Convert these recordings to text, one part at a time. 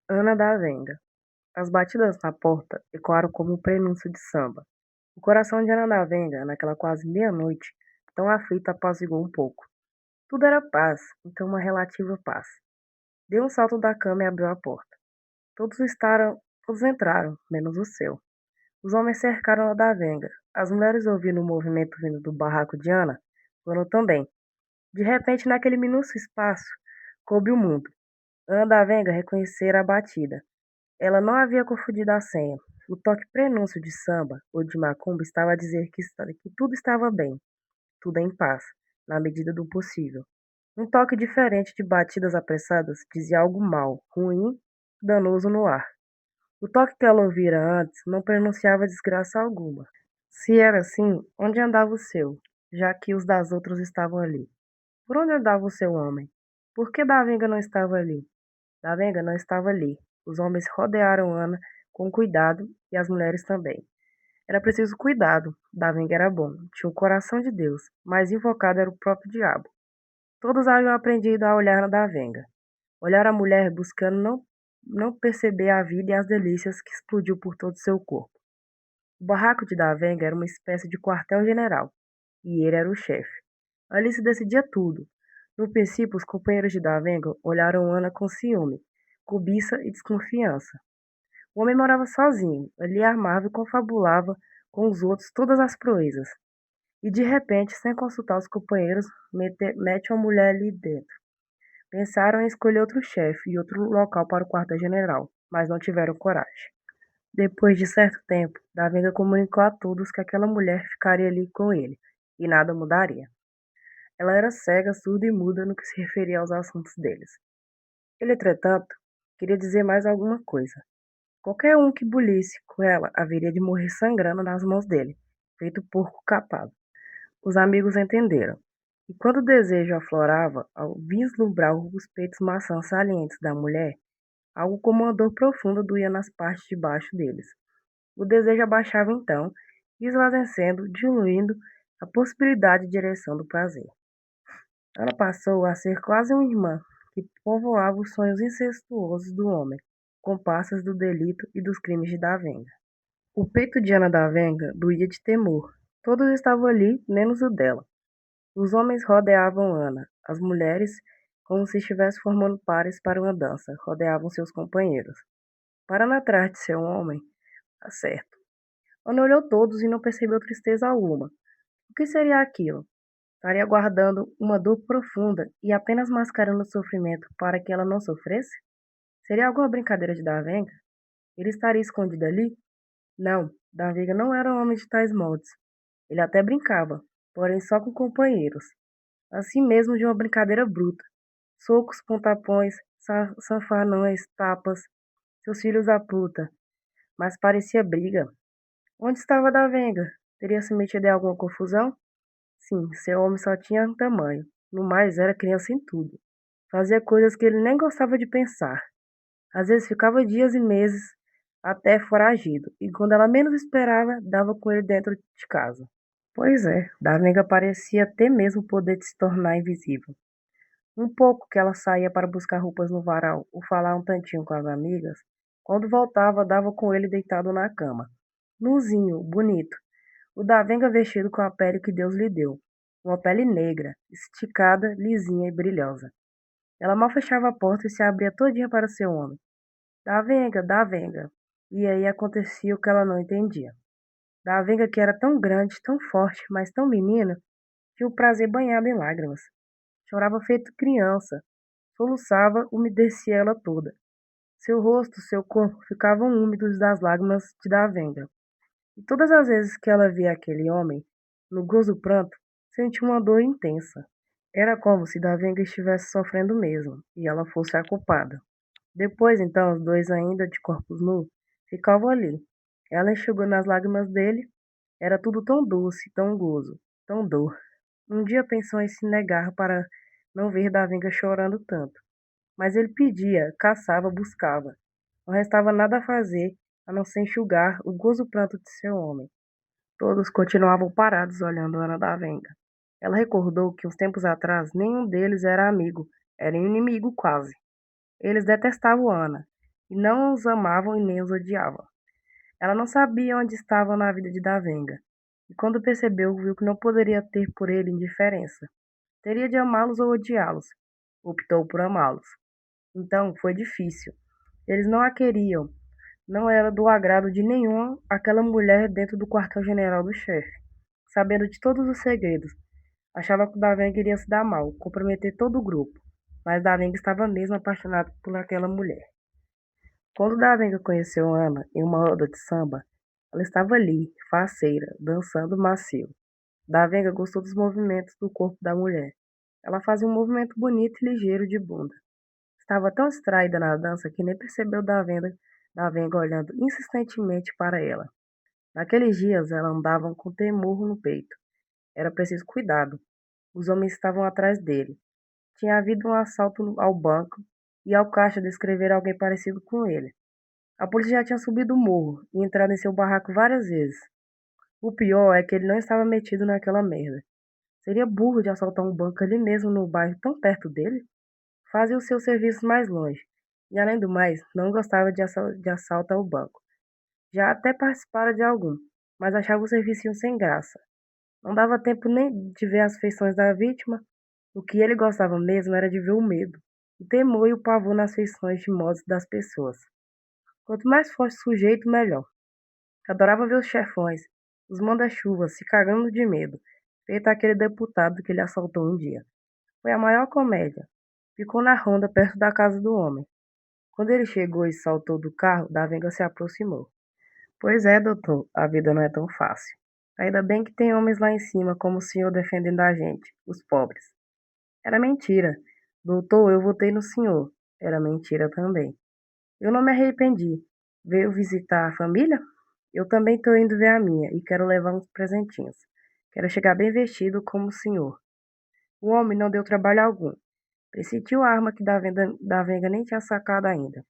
Ana da Venga. As batidas na porta ecoaram como um prenúncio de samba. O coração de Ana da Venga, naquela quase meia-noite, tão aflito, apaziguou um pouco. Tudo era paz, então uma relativa paz. Deu um salto da cama e abriu a porta. Todos entraram, menos o seu. Os homens cercaram Ana da Venga. As mulheres, ouvindo o movimento vindo do barraco de Ana, foram também. De repente, naquele minúsculo espaço, coube o mundo. Ana da Venga reconhecera a batida. Ela não havia confundido a senha. O toque prenúncio de samba ou de macumba estava a dizer que tudo estava bem, tudo em paz, na medida do possível. Um toque diferente de batidas apressadas dizia algo mau, ruim, danoso no ar. O toque que ela ouvira antes não pronunciava desgraça alguma. Se era assim, onde andava o seu, já que os das outras estavam ali? Por onde andava o seu homem? Por que Davenga não estava ali? Davenga não estava ali. Os homens rodearam Ana com cuidado e as mulheres também. Era preciso cuidado. Davenga era bom, tinha o coração de Deus, mas invocado era o próprio diabo. Todos haviam aprendido a olhar na Davenga. Olhar a mulher buscando não perceber a vida e as delícias que explodiu por todo seu corpo. O barraco de Davenga era uma espécie de quartel-general, e ele era o chefe. Ali se decidia tudo. No princípio, os companheiros de Davenga olharam Ana com ciúme, cobiça e desconfiança. O homem morava sozinho, ali armava e confabulava com os outros todas as proezas. E de repente, sem consultar os companheiros, mete uma mulher ali dentro. Pensaram em escolher outro chefe e outro local para o quartel-general, mas não tiveram coragem. Depois de certo tempo, Davenga comunicou a todos que aquela mulher ficaria ali com ele, e nada mudaria. Ela era cega, surda e muda no que se referia aos assuntos deles. Ele, entretanto, queria dizer mais alguma coisa. Qualquer um que bulisse com ela haveria de morrer sangrando nas mãos dele, feito porco capado. Os amigos entenderam. E quando o desejo aflorava, ao vislumbrar os peitos maçãs salientes da mulher, algo como uma dor profunda doía nas partes de baixo deles. O desejo abaixava então, esvaecendo, diluindo a possibilidade de direção do prazer. Ela passou a ser quase uma irmã, que povoava os sonhos incestuosos do homem, comparsas do delito e dos crimes de Davenga. O peito de Ana Davenga doía de temor. Todos estavam ali, menos o dela. Os homens rodeavam Ana. As mulheres, como se estivessem formando pares para uma dança, rodeavam seus companheiros. Parando atrás de seu homem, tá certo. Ana olhou todos e não percebeu tristeza alguma. O que seria aquilo? Estaria guardando uma dor profunda e apenas mascarando o sofrimento para que ela não sofresse? Seria alguma brincadeira de Davenga? Ele estaria escondido ali? Não, Davenga não era um homem de tais moldes. Ele até brincava, porém só com companheiros. Assim mesmo de uma brincadeira bruta. Socos, pontapões, sanfanões, tapas, seus filhos da puta. Mas parecia briga. Onde estava Davenga? Teria se metido em alguma confusão? Sim, seu homem só tinha um tamanho. No mais, era criança em tudo. Fazia coisas que ele nem gostava de pensar. Às vezes ficava dias e meses até foragido, e quando ela menos esperava, dava com ele dentro de casa. Pois é, Davenga parecia ter mesmo o poder de se tornar invisível. Um pouco que ela saía para buscar roupas no varal ou falar um tantinho com as amigas, quando voltava, dava com ele deitado na cama. Nuzinho, bonito. O Davenga vestido com a pele que Deus lhe deu. Uma pele negra, esticada, lisinha e brilhosa. Ela mal fechava a porta e se abria todinha para seu homem. Davenga, Davenga. E aí acontecia o que ela não entendia. Davenga que era tão grande, tão forte, mas tão menina, que o prazer banhava em lágrimas. Chorava feito criança. Soluçava, umedecia ela toda. Seu rosto, seu corpo ficavam úmidos das lágrimas de Davenga. E todas as vezes que ela via aquele homem, no gozo pranto, sentia uma dor intensa. Era como se Davenga estivesse sofrendo mesmo, e ela fosse a culpada. Depois, então, os dois ainda de corpos nus, ficavam ali. Ela enxugou nas lágrimas dele. Era tudo tão doce, tão gozo, tão dor. Um dia pensou em se negar para não ver Davenga chorando tanto. Mas ele pedia, caçava, buscava. Não restava nada a fazer, a não ser enxugar o gozo pranto de seu homem. Todos continuavam parados olhando Ana da Venga. Ela recordou que uns tempos atrás nenhum deles era amigo, era inimigo quase. Eles detestavam Ana. e não os amavam e nem os odiavam. Ela não sabia onde estava na vida de Davenga, e quando percebeu, viu que não poderia ter por ele indiferença. Teria de amá-los ou odiá-los. Optou por amá-los. Então foi difícil. Eles não a queriam. Não era do agrado de nenhuma aquela mulher dentro do quartel-general do chefe. Sabendo de todos os segredos, achava que o Davenga iria se dar mal, comprometer todo o grupo. Mas Davenga estava mesmo apaixonado por aquela mulher. Quando Davenga conheceu Ana em uma roda de samba, ela estava ali, faceira, dançando macio. Davenga gostou dos movimentos do corpo da mulher. Ela fazia um movimento bonito e ligeiro de bunda. Estava tão distraída na dança que nem percebeu Davenga olhando insistentemente para ela. Naqueles dias ela andava com temor no peito. Era preciso cuidado. Os homens estavam atrás dele. Tinha havido um assalto ao banco e ao caixa descrever alguém parecido com ele. A polícia já tinha subido o morro e entrado em seu barraco várias vezes. O pior é que ele não estava metido naquela merda. Seria burro de assaltar um banco ali mesmo no bairro tão perto dele? Fazia os seus serviços mais longe. E além do mais, não gostava de assalto ao banco. Já até participara de algum, mas achava o serviço sem graça. Não dava tempo nem de ver as feições da vítima. O que ele gostava mesmo era de ver o medo, o temor e o pavor nas feições de modos das pessoas. Quanto mais forte o sujeito, melhor. Adorava ver os chefões, os manda-chuvas, se cagando de medo, feito aquele deputado que ele assaltou um dia. Foi a maior comédia. Ficou na ronda perto da casa do homem. Quando ele chegou e saltou do carro, Davenga se aproximou. Pois é, doutor, a vida não é tão fácil. Ainda bem que tem homens lá em cima como o senhor defendendo a gente, os pobres. Era mentira. Doutor, eu votei no senhor. Era mentira também. Eu não me arrependi. Veio visitar a família? Eu também estou indo ver a minha e quero levar uns presentinhos. Quero chegar bem vestido como o senhor. O homem não deu trabalho algum. Persistiu a arma que Davenga nem tinha sacado ainda.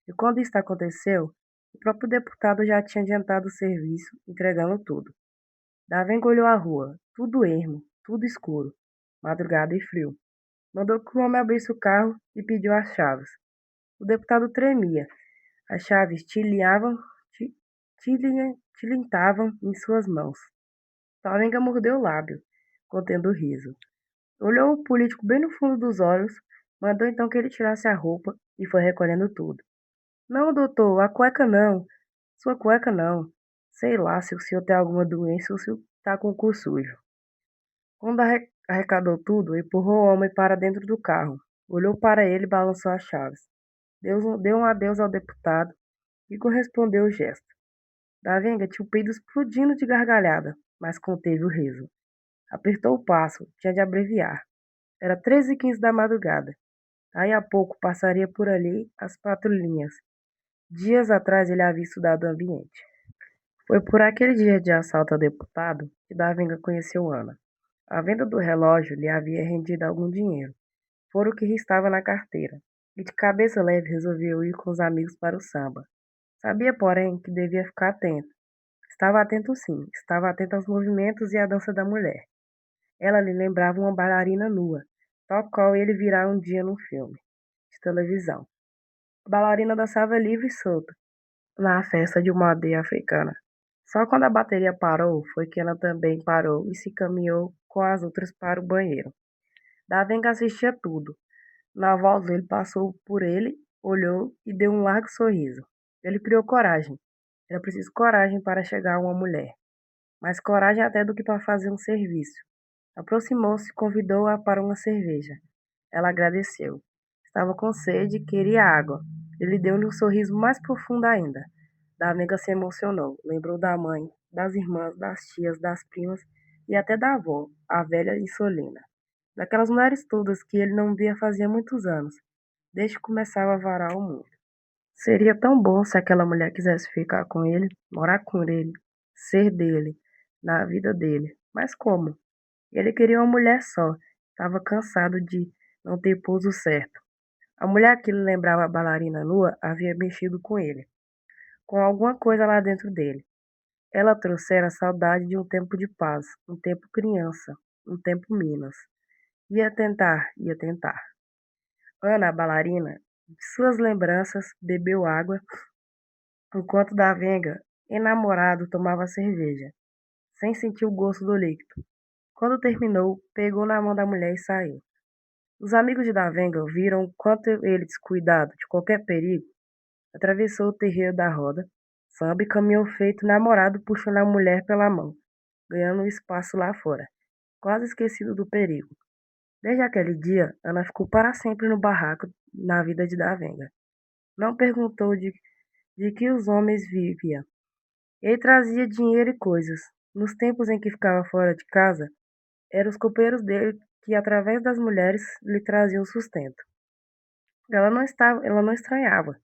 E quando isso aconteceu, o próprio deputado já tinha adiantado o serviço, entregando tudo. Davenga olhou a rua, tudo ermo, tudo escuro, madrugada e frio. Mandou que o homem abrisse o carro e pediu as chaves. O deputado tremia. As chaves ti- tilintavam em suas mãos. Davenga mordeu o lábio, contendo o riso. Olhou o político bem no fundo dos olhos, mandou então que ele tirasse a roupa e foi recolhendo tudo. Não, doutor, a cueca não. Sua cueca não. Sei lá se o senhor tem alguma doença ou se o senhor tá com o cu sujo. Quando arrecadou tudo, empurrou o homem para dentro do carro. Olhou para ele e balançou as chaves. Deu um adeus ao deputado e correspondeu o gesto. Davenga tinha o peido explodindo de gargalhada, mas conteve o riso. Apertou o passo, tinha de abreviar. Era 13h15 da madrugada. Aí a pouco passaria por ali as patrulhinhas. Dias atrás ele havia estudado o ambiente. Foi por aquele dia de assalto ao deputado que Davenga conheceu Ana. A venda do relógio lhe havia rendido algum dinheiro, fora o que restava na carteira, e de cabeça leve resolveu ir com os amigos para o samba. Sabia, porém, que devia ficar atento. Estava atento sim, estava atento aos movimentos e à dança da mulher. Ela lhe lembrava uma bailarina nua, tal qual ele virá um dia num filme de televisão. A bailarina dançava livre e solta, na festa de uma aldeia africana. Só quando a bateria parou foi que ela também parou e se caminhou com as outras para o banheiro. Davenga assistia tudo. Na volta ele passou por ele, olhou e deu um largo sorriso. Ele criou coragem. Era preciso coragem para chegar a uma mulher, mais coragem até do que para fazer um serviço. Aproximou-se e convidou-a para uma cerveja. Ela agradeceu. Estava com sede e queria água. Ele deu-lhe um sorriso mais profundo ainda. Davenga se emocionou. Lembrou da mãe, das irmãs, das tias, das primas e até da avó, a velha Insolina. Daquelas mulheres todas que ele não via fazia muitos anos, desde que começava a varar o mundo. Seria tão bom se aquela mulher quisesse ficar com ele, morar com ele, ser dele, na vida dele. Mas como? Ele queria uma mulher só. Estava cansado de não ter pouso certo. A mulher que lhe lembrava a bailarina nua havia mexido com ele, com alguma coisa lá dentro dele. Ela trouxera a saudade de um tempo de paz, um tempo criança, um tempo Minas. Ia tentar, ia tentar. Ana, a bailarina, De suas lembranças, bebeu água, enquanto Davenga, enamorado, tomava cerveja, sem sentir o gosto do líquido. Quando terminou, pegou na mão da mulher e saiu. Os amigos de Davenga viram o quanto ele, descuidado de qualquer perigo, atravessou o terreiro da roda, samba e caminhou feito namorado puxando a mulher pela mão, ganhando um espaço lá fora, quase esquecido do perigo. Desde aquele dia, Ana ficou para sempre no barraco na vida de Davenga. Não perguntou de que os homens viviam. Ele trazia dinheiro e coisas. Nos tempos em que ficava fora de casa, eram os companheiros dele que, através das mulheres, lhe traziam o sustento. Ela não estranhava.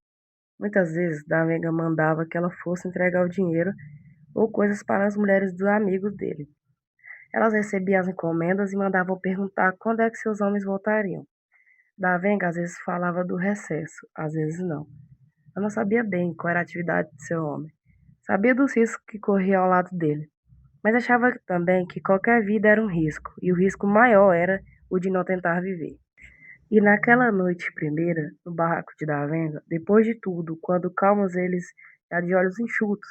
Muitas vezes, Davenga mandava que ela fosse entregar o dinheiro ou coisas para as mulheres dos amigos dele. Elas recebiam as encomendas e mandavam perguntar quando é que seus homens voltariam. Davenga às vezes falava do recesso, às vezes não. Eu não sabia bem qual era a atividade de seu homem. Sabia dos riscos que corria ao lado dele, mas achava também que qualquer vida era um risco, e o risco maior era o de não tentar viver. E naquela noite primeira, no barraco de Davenga, depois de tudo, quando calmos eles, já de olhos enxutos,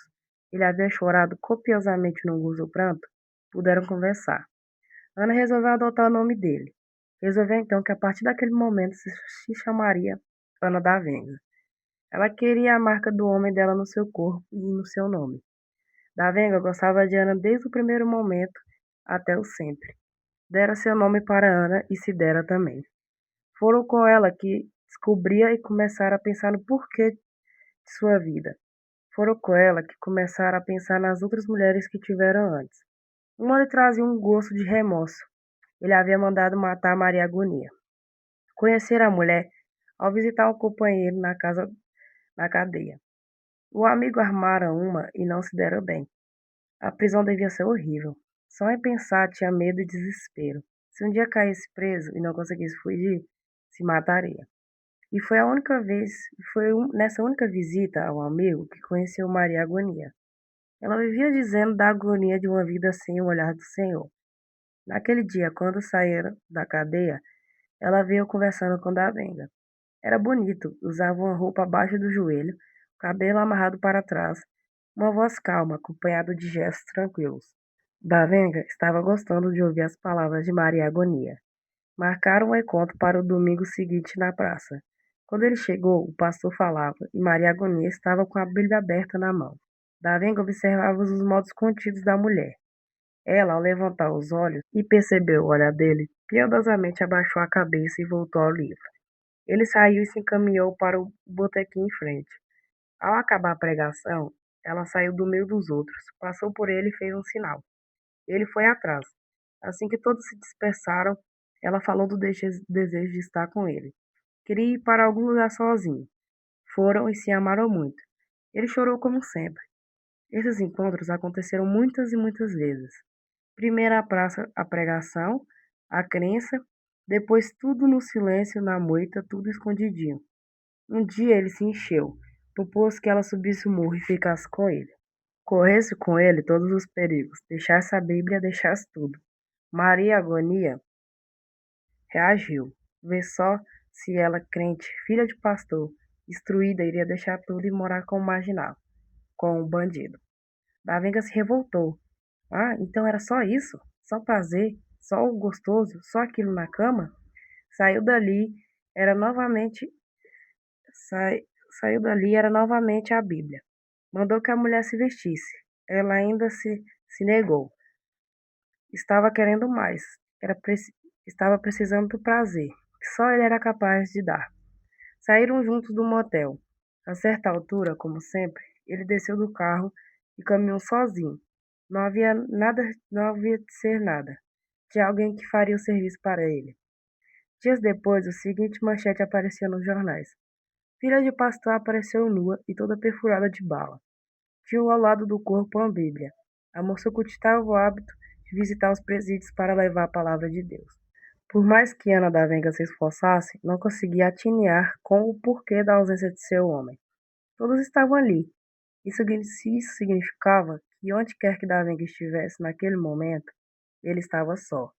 ele havia chorado copiosamente no gozo do pranto, puderam conversar. Ana resolveu adotar o nome dele. Resolveu então que a partir daquele momento se chamaria Ana Davenga. Ela queria a marca do homem dela no seu corpo e no seu nome. Davenga gostava de Ana desde o primeiro momento até o sempre. Dera seu nome para Ana e se dera também. Foram com ela que descobria e começaram a pensar no porquê de sua vida. Foram com ela que começaram a pensar nas outras mulheres que tiveram antes. Uma lhe trazia um gosto de remorso. Ele havia mandado matar Maria Agonia. Conhecer a mulher ao visitar um companheiro na cadeia. O amigo armara uma e não se deram bem. A prisão devia ser horrível. Só em pensar tinha medo e desespero. Se um dia caísse preso e não conseguisse fugir, se mataria. E foi a única vez, nessa única visita ao amigo que conheceu Maria Agonia. Ela vivia dizendo da agonia de uma vida sem o olhar do Senhor. Naquele dia, quando saíram da cadeia, ela veio conversando com Davenga. Era bonito, usava uma roupa abaixo do joelho, cabelo amarrado para trás, uma voz calma, acompanhada de gestos tranquilos. Davenga estava gostando de ouvir as palavras de Maria Agonia. Marcaram um encontro para o domingo seguinte na praça. Quando ele chegou, o pastor falava e Maria Agonia estava com a Bíblia aberta na mão. Davenga observava os modos contidos da mulher. Ela, ao levantar os olhos e percebeu o olhar dele, piedosamente abaixou a cabeça e voltou ao livro. Ele saiu e se encaminhou para o botequim em frente. Ao acabar a pregação, ela saiu do meio dos outros, passou por ele e fez um sinal. Ele foi atrás. Assim que todos se dispersaram, ela falou do desejo de estar com ele. Queria ir para algum lugar sozinho. Foram e se amaram muito. Ele chorou como sempre. Esses encontros aconteceram muitas e muitas vezes. Primeiro a pregação, a crença, depois tudo no silêncio, na moita, tudo escondidinho. Um dia ele se encheu, propôs que ela subisse o morro e ficasse com ele. Corresse com ele todos os perigos, deixasse a Bíblia, deixasse tudo. Maria Agonia reagiu. Vê só se ela, crente, filha de pastor, instruída, iria deixar tudo e morar com o marginal, com o bandido. Davenga se revoltou. Ah, então era só isso? Só prazer? Só o gostoso? Só aquilo na cama? Saiu dali, era novamente Sai- Saiu dali era novamente a Bíblia. Mandou que a mulher se vestisse. Ela ainda se negou. Estava querendo mais. Estava precisando do prazer, que só ele era capaz de dar. Saíram juntos do motel. A certa altura, como sempre, ele desceu do carro e caminhou sozinho. Não havia de ser nada. Tinha alguém que faria o serviço para ele. Dias depois, o seguinte manchete aparecia nos jornais. Filha de pastor apareceu nua e toda perfurada de bala. Tinha ao lado do corpo uma Bíblia. A moça cultivava o hábito de visitar os presídios para levar a palavra de Deus. Por mais que Ana da Venga se esforçasse, não conseguia atinar com o porquê da ausência de seu homem. Todos estavam ali. Isso significava que onde quer que Davenga estivesse naquele momento, ele estava só.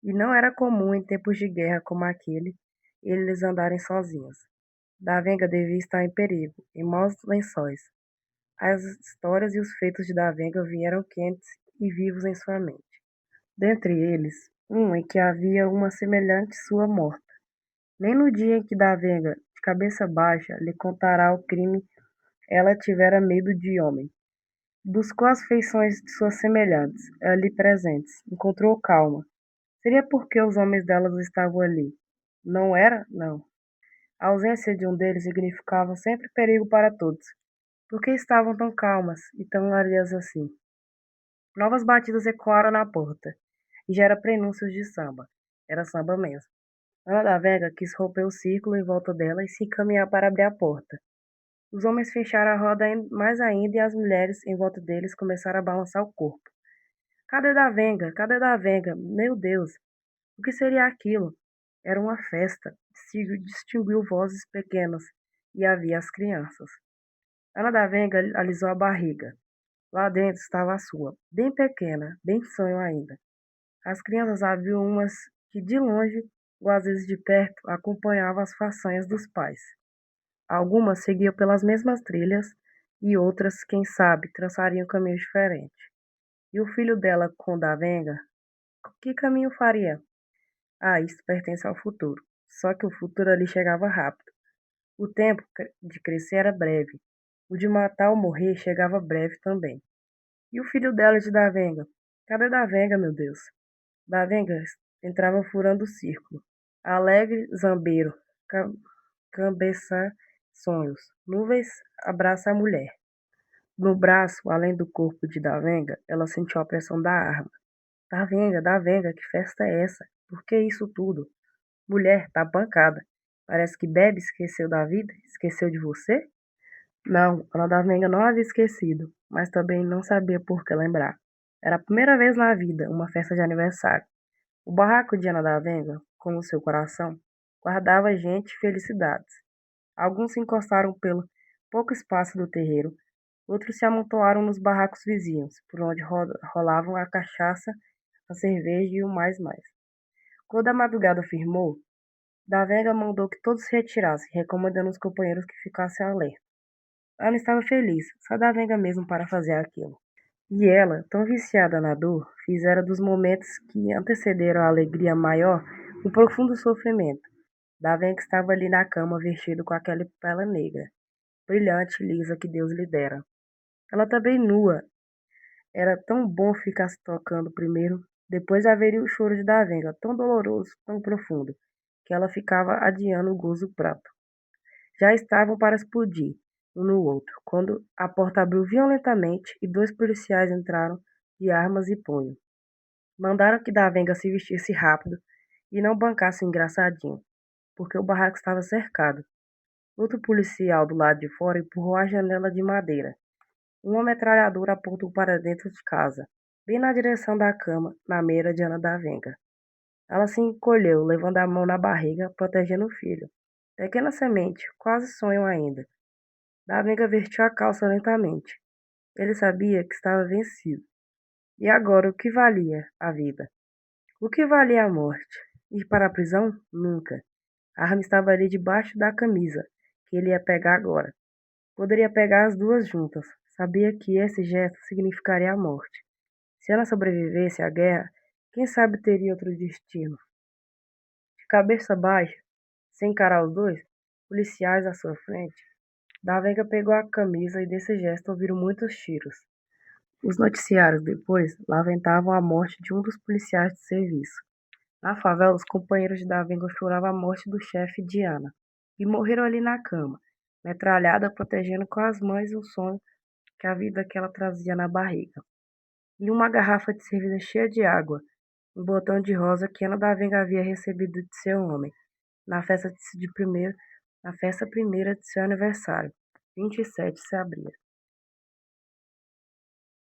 E não era comum em tempos de guerra como aquele, eles andarem sozinhos. Davenga devia estar em perigo, em maus lençóis. As histórias e os feitos de Davenga vieram quentes e vivos em sua mente. Dentre eles, um em que havia uma semelhante sua morta. Nem no dia em que Davenga, de cabeça baixa, lhe contará o crime, ela tivera medo de homem. Buscou as feições de suas semelhantes, ali presentes. Encontrou calma. Seria porque os homens delas estavam ali. Não era? Não. A ausência de um deles significava sempre perigo para todos. Por que estavam tão calmas e tão alheias assim? Novas batidas ecoaram na porta, e já era prenúncios de samba. Era samba mesmo. Ana da Vega quis romper o círculo em volta dela e se encaminhar para abrir a porta. Os homens fecharam a roda mais ainda e as mulheres em volta deles começaram a balançar o corpo. Cadê da Venga? Cadê da Venga? Meu Deus! O que seria aquilo? Era uma festa. Distinguiu vozes pequenas e havia as crianças. Ana da Venga alisou a barriga. Lá dentro estava a sua, bem pequena, bem sonho ainda. As crianças haviam umas que de longe, ou às vezes de perto, acompanhavam as façanhas dos pais. Algumas seguiam pelas mesmas trilhas e outras, quem sabe, traçariam caminhos diferentes. E o filho dela com Davenga, que caminho faria? Ah, isso pertence ao futuro. Só que o futuro ali chegava rápido. O tempo de crescer era breve. O de matar ou morrer chegava breve também. E o filho dela de Davenga? Cadê Davenga, meu Deus? Davenga entrava furando o círculo. Alegre, zambeiro, cabeça, sonhos. Nuvens abraça a mulher. No braço, além do corpo de Davenga, ela sentiu a pressão da arma. Davenga, que festa é essa? Por que isso tudo? Mulher, tá pancada. Parece que bebe, esqueceu da vida, esqueceu de você? Não, Ana Davenga não havia esquecido, mas também não sabia por que lembrar. Era a primeira vez na vida, uma festa de aniversário. O barraco de Ana Davenga, como seu coração, guardava gente e felicidades. Alguns se encostaram pelo pouco espaço do terreiro, outros se amontoaram nos barracos vizinhos, por onde rolavam a cachaça, a cerveja e o mais. Quando a madrugada firmou, Davenga mandou que todos se retirassem, recomendando aos companheiros que ficassem alerta. Ana estava feliz, só Davenga mesmo para fazer aquilo. E ela, tão viciada na dor, fizera dos momentos que antecederam a alegria maior um profundo sofrimento. Davenga estava ali na cama vestido com aquela pele negra, brilhante e lisa que Deus lhe dera. Ela também nua. Era tão bom ficar se tocando primeiro, depois haveria o choro de Davenga, tão doloroso, tão profundo, que ela ficava adiando o gozo prato. Já estavam para explodir, um no outro, quando a porta abriu violentamente e 2 policiais entraram de armas e punho. Mandaram que Davenga se vestisse rápido e não bancasse o engraçadinho, porque o barraco estava cercado. Outro policial do lado de fora empurrou a janela de madeira. Uma metralhadora apontou para dentro de casa, bem na direção da cama, na meira de Ana Davenga. Ela se encolheu, levando a mão na barriga, protegendo o filho. Pequena semente, quase sonho ainda. Davenga vestiu a calça lentamente. Ele sabia que estava vencido. E agora o que valia a vida? O que valia a morte? Ir para a prisão? Nunca. A arma estava ali debaixo da camisa, que ele ia pegar agora. Poderia pegar as duas juntas. Sabia que esse gesto significaria a morte. Se ela sobrevivesse à guerra, quem sabe teria outro destino. De cabeça baixa, sem encarar os dois policiais à sua frente, Davenga pegou a camisa e desse gesto ouviram muitos tiros. Os noticiários depois lamentavam a morte de um dos policiais de serviço. Na favela, os companheiros de Davenga choravam a morte do chefe Diana e morreram ali na cama, metralhada protegendo com as mãos o sonho que a vida que ela trazia na barriga. E uma garrafa de cerveja cheia de água, um botão de rosa que Ana Davenga havia recebido de seu homem, na festa de primeiro, na festa primeira de seu aniversário, 27 de abril.